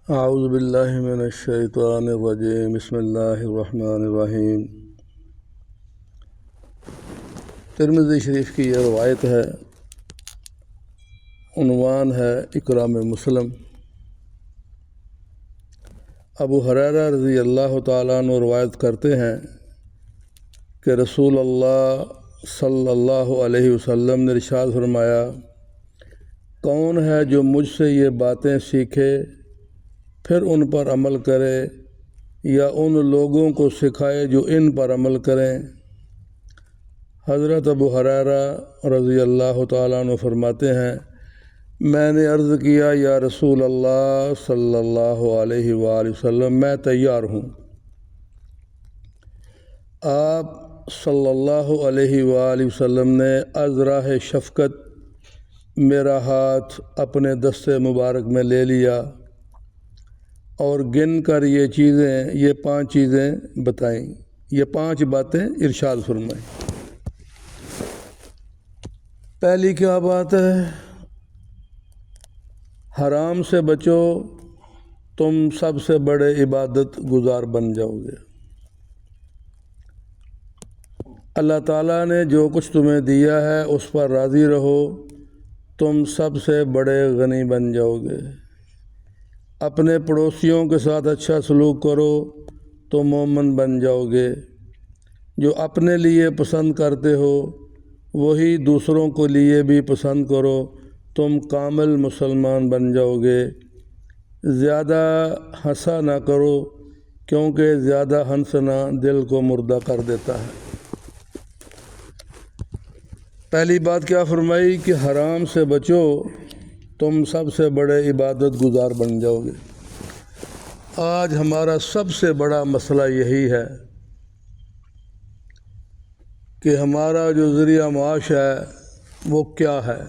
اعوذ باللہ من الشیطان الرجیم بسم اللہ الرحمن الرحیم۔ ترمذی شریف کی یہ روایت ہے، عنوان ہے اکرام مسلم۔ ابو ہریرہ رضی اللہ تعالیٰ عنہ روایت کرتے ہیں کہ رسول اللہ صلی اللہ علیہ وسلم نے ارشاد فرمایا، کون ہے جو مجھ سے یہ باتیں سیکھے پھر ان پر عمل کرے یا ان لوگوں کو سکھائے جو ان پر عمل کریں؟ حضرت ابو ہریرہ رضی اللہ تعالیٰ عنہ فرماتے ہیں، میں نے عرض کیا، یا رسول اللہ صلی اللہ علیہ وآلہ وسلم، میں تیار ہوں۔ آپ صلی اللہ علیہ وآلہ وسلم نے از راہ شفقت میرا ہاتھ اپنے دست مبارک میں لے لیا اور گن کر یہ 5 چیزیں بتائیں، یہ 5 باتیں ارشاد فرمائیں۔ پہلی کیا بات ہے؟ حرام سے بچو، تم سب سے بڑے عبادت گزار بن جاؤ گے۔ اللہ تعالیٰ نے جو کچھ تمہیں دیا ہے اس پر راضی رہو، تم سب سے بڑے غنی بن جاؤ گے۔ اپنے پڑوسیوں کے ساتھ اچھا سلوک کرو تو مومن بن جاؤ گے۔ جو اپنے لیے پسند کرتے ہو وہی دوسروں کے لیے بھی پسند کرو، تم کامل مسلمان بن جاؤ گے۔ زیادہ ہنسا نہ کرو کیونکہ زیادہ ہنسنا دل کو مردہ کر دیتا ہے۔ پہلی بات کیا فرمائی کہ حرام سے بچو، تم سب سے بڑے عبادت گزار بن جاؤ گے۔ آج ہمارا سب سے بڑا مسئلہ یہی ہے کہ ہمارا جو ذریعہ معاش ہے وہ کیا ہے۔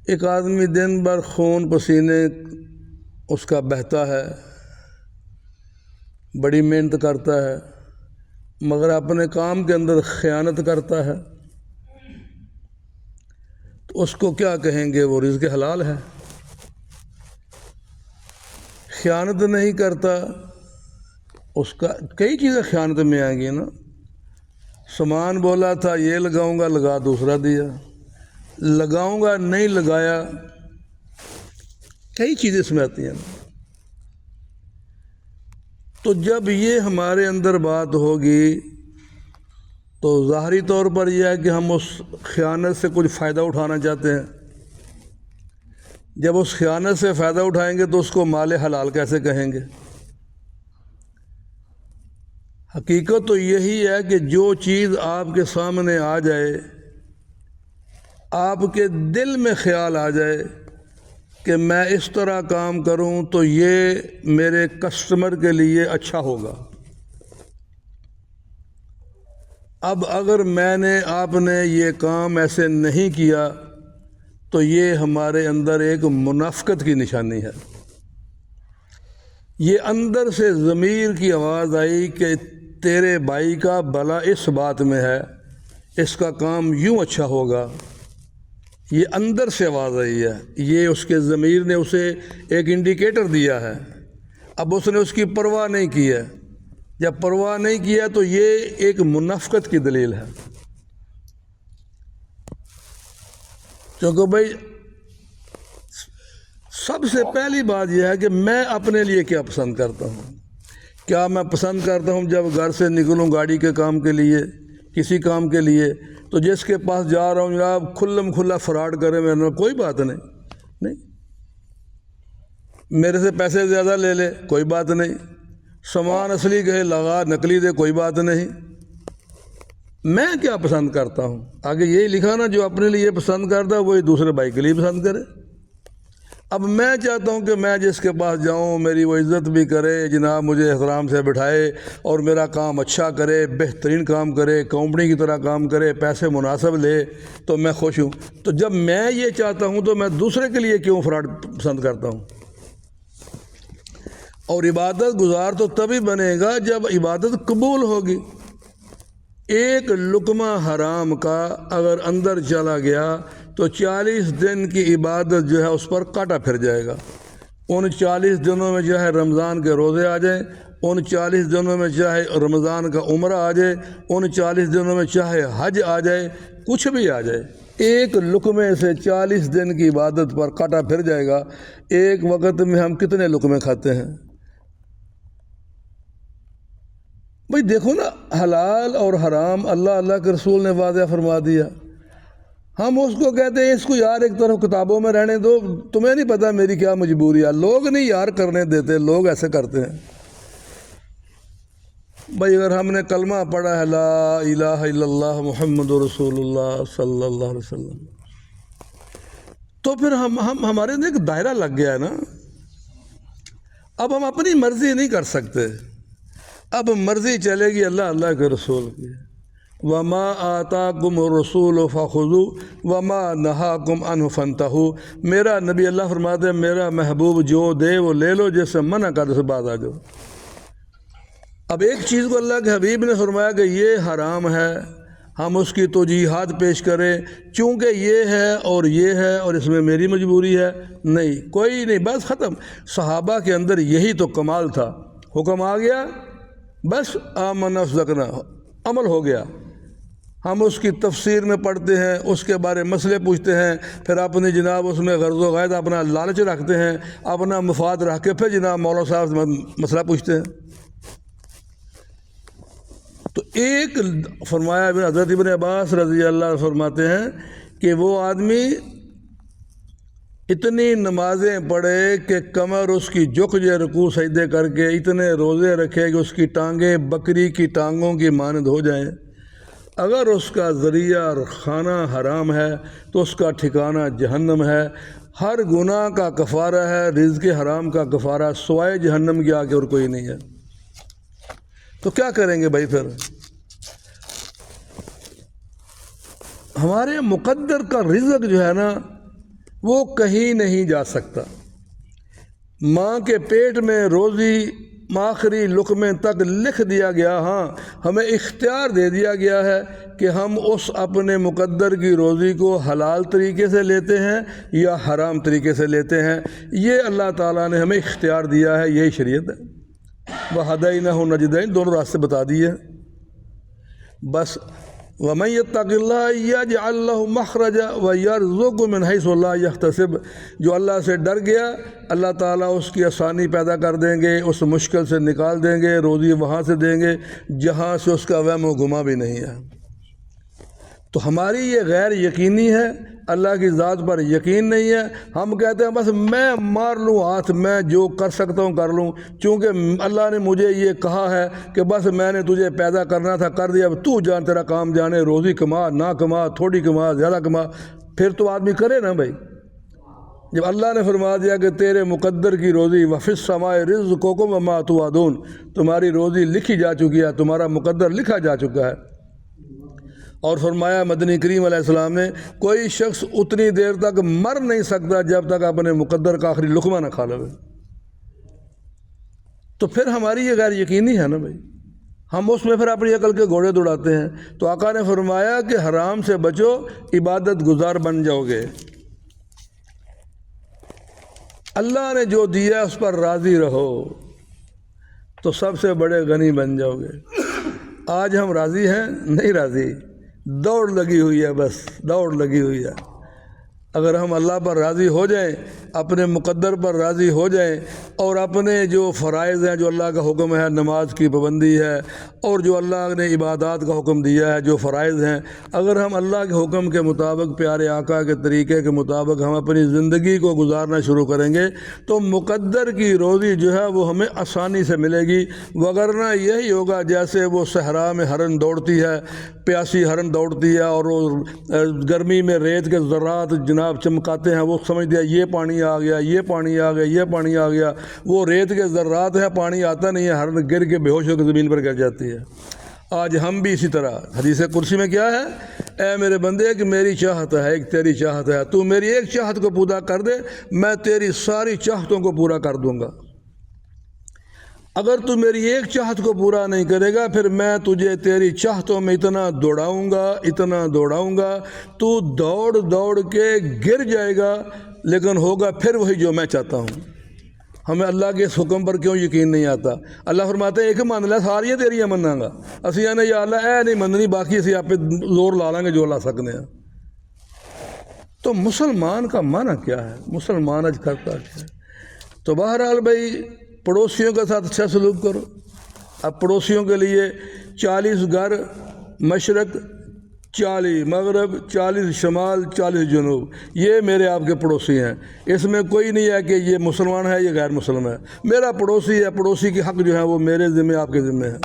ایک آدمی دن بھر خون پسینے اس کا بہتا ہے، بڑی محنت کرتا ہے، مگر اپنے کام کے اندر خیانت کرتا ہے، تو اس کو کیا کہیں گے؟ وہ رزق حلال ہے۔ خیانت نہیں کرتا، اس کا کئی چیزیں خیانت میں آئیں گی نا۔ سامان بولا تھا یہ لگاؤں گا، لگا دوسرا دیا، لگاؤں گا نہیں لگایا، کئی چیزیں اس میں آتی ہیں۔ تو جب یہ ہمارے اندر بات ہوگی تو ظاہری طور پر یہ ہے کہ ہم اس خیانت سے کچھ فائدہ اٹھانا چاہتے ہیں۔ جب اس خیانت سے فائدہ اٹھائیں گے تو اس کو مال حلال کیسے کہیں گے؟ حقیقت تو یہی ہے کہ جو چیز آپ کے سامنے آ جائے، آپ کے دل میں خیال آ جائے کہ میں اس طرح کام کروں تو یہ میرے کسٹمر کے لیے اچھا ہوگا۔ اب اگر میں نے آپ نے یہ کام ایسے نہیں کیا تو یہ ہمارے اندر ایک منافقت کی نشانی ہے۔ یہ اندر سے ضمیر کی آواز آئی کہ تیرے بھائی کا بھلا اس بات میں ہے، اس کا کام یوں اچھا ہوگا۔ یہ اندر سے آواز آئی ہے، یہ اس کے ضمیر نے اسے ایک انڈیکیٹر دیا ہے۔ اب اس نے اس کی پرواہ نہیں کی ہے۔ جب پرواہ نہیں کیا تو یہ ایک منافقت کی دلیل ہے۔ کیونکہ بھائی سب سے پہلی بات یہ ہے کہ میں اپنے لیے کیا پسند کرتا ہوں۔ کیا میں پسند کرتا ہوں جب گھر سے نکلوں گاڑی کے کام کے لیے، کسی کام کے لیے، تو جس کے پاس جا رہا ہوں جناب کھلم کھلا فراڈ کرے میرے میں کوئی بات نہیں، میرے سے پیسے زیادہ لے لے کوئی بات نہیں، سامان اصلی کہے لگا نقلی دے کوئی بات نہیں۔ میں کیا پسند کرتا ہوں؟ آگے یہی لکھا نا، جو اپنے لیے پسند کرتا وہی دوسرے بھائی کے لیے پسند کرے۔ اب میں چاہتا ہوں کہ میں جس کے پاس جاؤں میری وہ عزت بھی کرے، جناب مجھے احترام سے بٹھائے اور میرا کام اچھا کرے، بہترین کام کرے، کمپنی کی طرح کام کرے، پیسے مناسب لے، تو میں خوش ہوں۔ تو جب میں یہ چاہتا ہوں تو میں دوسرے کے لیے کیوں فراڈ پسند کرتا ہوں؟ اور عبادت گزار تو تبھی بنے گا جب عبادت قبول ہوگی۔ ایک لقمہ حرام کا اگر اندر چلا گیا تو 40 دن کی عبادت جو ہے اس پر کاٹا پھر جائے گا۔ ان 40 دنوں میں چاہے رمضان کے روزے آ جائیں، ان 40 دنوں میں چاہے رمضان کا عمرہ آ جائے، ان 40 دنوں میں چاہے حج آ جائے، کچھ بھی آ جائے، ایک لقمے سے 40 دن کی عبادت پر کاٹا پھر جائے گا۔ ایک وقت میں ہم کتنے لقمے کھاتے ہیں بھئی؟ دیکھو نا، حلال اور حرام اللہ کے رسول نے واضح فرما دیا۔ ہم اس کو کہتے ہیں اس کو یار ایک طرف کتابوں میں رہنے دو، تمہیں نہیں پتہ میری کیا مجبوری ہے۔ لوگ نہیں یار کرنے دیتے، لوگ ایسے کرتے ہیں۔ بھئی اگر ہم نے کلمہ پڑھا ہے لا الہ الا اللہ محمد رسول اللہ صلی اللہ علیہ وسلم، تو پھر ہمارے اندر ایک دائرہ لگ گیا ہے نا۔ اب ہم اپنی مرضی نہیں کر سکتے، اب مرضی چلے گی اللہ کے رسول کی۔ وما آتاکم الرسول فخذوا وما نہاکم عنہ فانتہوا۔ میرا نبی اللہ فرماتے ہیں میرا محبوب جو دے وہ لے لو، جیسے منع کر سے باز آ جاؤ۔ اب ایک چیز کو اللہ کے حبیب نے فرمایا کہ یہ حرام ہے، ہم اس کی توجیحات پیش کریں چونکہ یہ ہے اور یہ ہے اور اس میں میری مجبوری ہے؟ نہیں، کوئی نہیں، بس ختم۔ صحابہ کے اندر یہی تو کمال تھا، حکم آ گیا بس آمنا صدقنا، عمل ہو گیا۔ ہم اس کی تفسیر میں پڑھتے ہیں، اس کے بارے مسئلے پوچھتے ہیں، پھر اپنی جناب اس میں غرض و غائد اپنا لالچ رکھتے ہیں، اپنا مفاد رکھ کے پھر جناب مولا صاحب سے مسئلہ پوچھتے ہیں۔ تو ایک فرمایا حضرت ابن عباس رضی اللہ عنہ فرماتے ہیں کہ وہ آدمی اتنی نمازیں پڑھے کہ کمر اس کی جھک جائے رکوع سجدے کر کے، اتنے روزے رکھے کہ اس کی ٹانگیں بکری کی ٹانگوں کی مانند ہو جائیں، اگر اس کا ذریعہ اور کھانا حرام ہے تو اس کا ٹھکانہ جہنم ہے۔ ہر گناہ کا کفارہ ہے رزق حرام کا کفارہ، سوائے جہنم کے آگے اور کوئی نہیں ہے۔ تو کیا کریں گے بھائی؟ پھر ہمارے مقدر کا رزق جو ہے نا وہ کہیں نہیں جا سکتا۔ ماں کے پیٹ میں روزی آخری لقمے تک لکھ دیا گیا، ہاں ہمیں اختیار دے دیا گیا ہے کہ ہم اس اپنے مقدر کی روزی کو حلال طریقے سے لیتے ہیں یا حرام طریقے سے لیتے ہیں۔ یہ اللہ تعالیٰ نے ہمیں اختیار دیا ہے، یہی شریعت ہے۔ وَهَدَيْنَاهُ النَّجْدَيْنِ، دونوں راستے بتا دیے بس۔ وَمَن يَتَّقِ اللَّهَ يَجْعَل لَّهُ مَخْرَجًا وَيَرْزُقْهُ مِنْ حَيْثُ لَا يَحْتَسِبُ۔ جو اللہ سے ڈر گیا اللہ تعالیٰ اس کی آسانی پیدا کر دیں گے، اس مشکل سے نکال دیں گے، روزی وہاں سے دیں گے جہاں سے اس کا وہم و گما بھی نہیں ہے۔ تو ہماری یہ غیر یقینی ہے، اللہ کی ذات پر یقین نہیں ہے۔ ہم کہتے ہیں بس میں مار لوں ہاتھ، میں جو کر سکتا ہوں کر لوں، چونکہ اللہ نے مجھے یہ کہا ہے کہ بس میں نے تجھے پیدا کرنا تھا کر دیا، اب تو جان، تیرا کام جانے، روزی کما نہ کما، تھوڑی کما زیادہ کما، پھر تو آدمی کرے نا بھائی۔ جب اللہ نے فرما دیا کہ تیرے مقدر کی روزی وَفِي السَّمَاءِ رِزْقُكُمْ وَمَا تُوعَدُونَ، تمہاری روزی لکھی جا چکی ہے، تمہارا مقدر لکھا جا چکا ہے۔ اور فرمایا مدنی کریم علیہ السلام نے کوئی شخص اتنی دیر تک مر نہیں سکتا جب تک اپنے مقدر کا آخری لقمہ نہ کھا لے۔ تو پھر ہماری یہ غیر یقینی ہے نا بھائی، ہم اس میں پھر اپنی عقل کے گھوڑے دوڑاتے ہیں۔ تو آقا نے فرمایا کہ حرام سے بچو، عبادت گزار بن جاؤ گے، اللہ نے جو دیا اس پر راضی رہو تو سب سے بڑے غنی بن جاؤ گے۔ آج ہم راضی ہیں؟ نہیں راضی، دوڑ لگی ہوئی ہے، بس دوڑ لگی ہوئی ہے۔ اگر ہم اللہ پر راضی ہو جائیں، اپنے مقدر پر راضی ہو جائیں، اور اپنے جو فرائض ہیں، جو اللہ کا حکم ہے، نماز کی پابندی ہے، اور جو اللہ نے عبادات کا حکم دیا ہے، جو فرائض ہیں، اگر ہم اللہ کے حکم کے مطابق، پیارے آقا کے طریقے کے مطابق ہم اپنی زندگی کو گزارنا شروع کریں گے تو مقدر کی روزی جو ہے وہ ہمیں آسانی سے ملے گی۔ وگرنہ یہی ہوگا جیسے وہ صحرا میں ہرن دوڑتی ہے، پیاسی ہرن دوڑتی ہے، اور وہ گرمی میں ریت کے ذرات جناب چمکاتے ہیں، وہ سمجھتے ہیں یہ پانی آ گیا، یہ پانی آ گیا، یہ پانی آ گیا، وہ ریت کے ذرات ہیں، پانی آتا نہیں ہے، ہرن گر کے بے ہوش ہو کے زمین پر گر جاتی ہے۔ آج ہم بھی اسی طرح، حدیث قدسی میں کیا ہے؟ اے میرے بندے کہ میری چاہت ہے، ایک تیری چاہت ہے، تو میری ایک چاہت کو پورا کر دے، میں تیری ساری چاہتوں کو پورا کر دوں گا۔ اگر تو میری ایک چاہت کو پورا نہیں کرے گا پھر میں تجھے تیری چاہتوں میں اتنا دوڑاؤں گا تو دوڑ دوڑ کے گر جائے گا، لیکن ہوگا پھر وہی جو میں چاہتا ہوں۔ ہمیں اللہ کے اس حکم پر کیوں یقین نہیں آتا؟ اللہ فرماتے ہیں ایک من لے ساریاں تیریاں مننا گا، اسی آنے یا اللہ اے نہیں مننی، باقی اسی آپ پہ زور لا لیں گے جو لا سکنے ہیں۔ تو مسلمان کا معنی کیا ہے؟ مسلمان آج کرتا کیا ہے؟ تو بہرحال بھائی پڑوسیوں کے ساتھ اچھا سلوک کرو۔ اب پڑوسیوں کے لیے 40 گھر، مشرق 40، مغرب 40، شمال 40 جنوب، یہ میرے آپ کے پڑوسی ہیں۔ اس میں کوئی نہیں ہے کہ یہ مسلمان ہے یہ غیر مسلم ہے، میرا پڑوسی ہے، پڑوسی کی حق جو ہے وہ میرے ذمہ آپ کے ذمہ ہے۔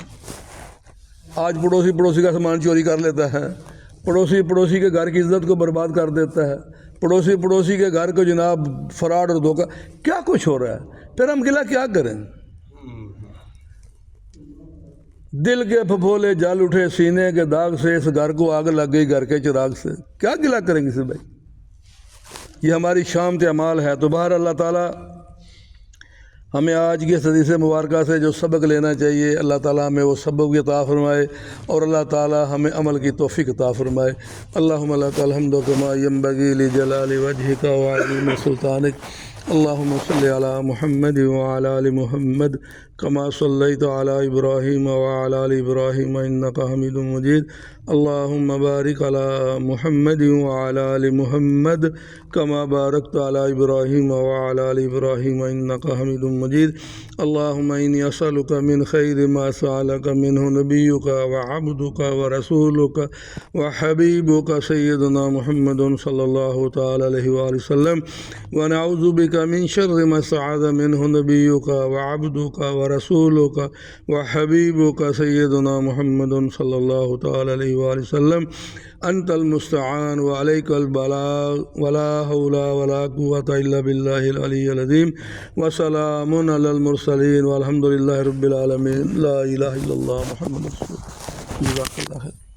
آج پڑوسی کا سامان چوری کر لیتا ہے، پڑوسی کے گھر کی عزت کو برباد کر دیتا ہے، پڑوسی کے گھر کو جناب فراڈ اور دھوکہ، کیا کچھ ہو رہا ہے؟ پھر ہم گلہ کیا کریں؟ دل کے پھپھولے جل اٹھے سینے کے داغ سے، اس گھر کو آگ لگ گئی گھر کے چراغ سے، کیا گلہ کریں گے سے بھائی؟ یہ ہماری شامت اعمال ہے۔ تو بہر اللہ تعالیٰ ہمیں آج کی اس حدیث مبارکہ سے جو سبق لینا چاہیے، اللہ تعالیٰ ہمیں وہ سبق بھی عطا فرمائے اور اللہ تعالیٰ ہمیں عمل کی توفیق عطا فرمائے۔ اللہم لک الحمد کما ینبغی لجلال وجہک وعظیم سلطانک، اللہم صلی علی محمد وعلی آل محمد کما صلیت علی ابراہیم وعلی آل ابراہیم انک حمید مجید، اللہم بارک علی محمد وعلی آل محمد کما بارکت علی ابراہیم وعلی آل ابراہیم انک حمید مجید، اللہم انی اسألک من خیر ما سألک منہ نبیک وعبدک ورسولک وحبیبک سیدنا محمد صلی اللہ تعالی علیہ وآلہ وسلم، ونعوذ بک من شر ما استعاذ منہ نبیک وعبدک ورسولک وحبیبک سیدنا محمد صلی اللہ تعالی علیہ وآلہ وسلم، انت المستعان وعلیک البلاغ ولا حول ولا قوة الا باللہ العلی العظیم، وسلام علی المرسلین والحمد للہ رب العالمین، لا الہ الا اللہ محمد رسول اللہ۔ جزاک اللہ خیر۔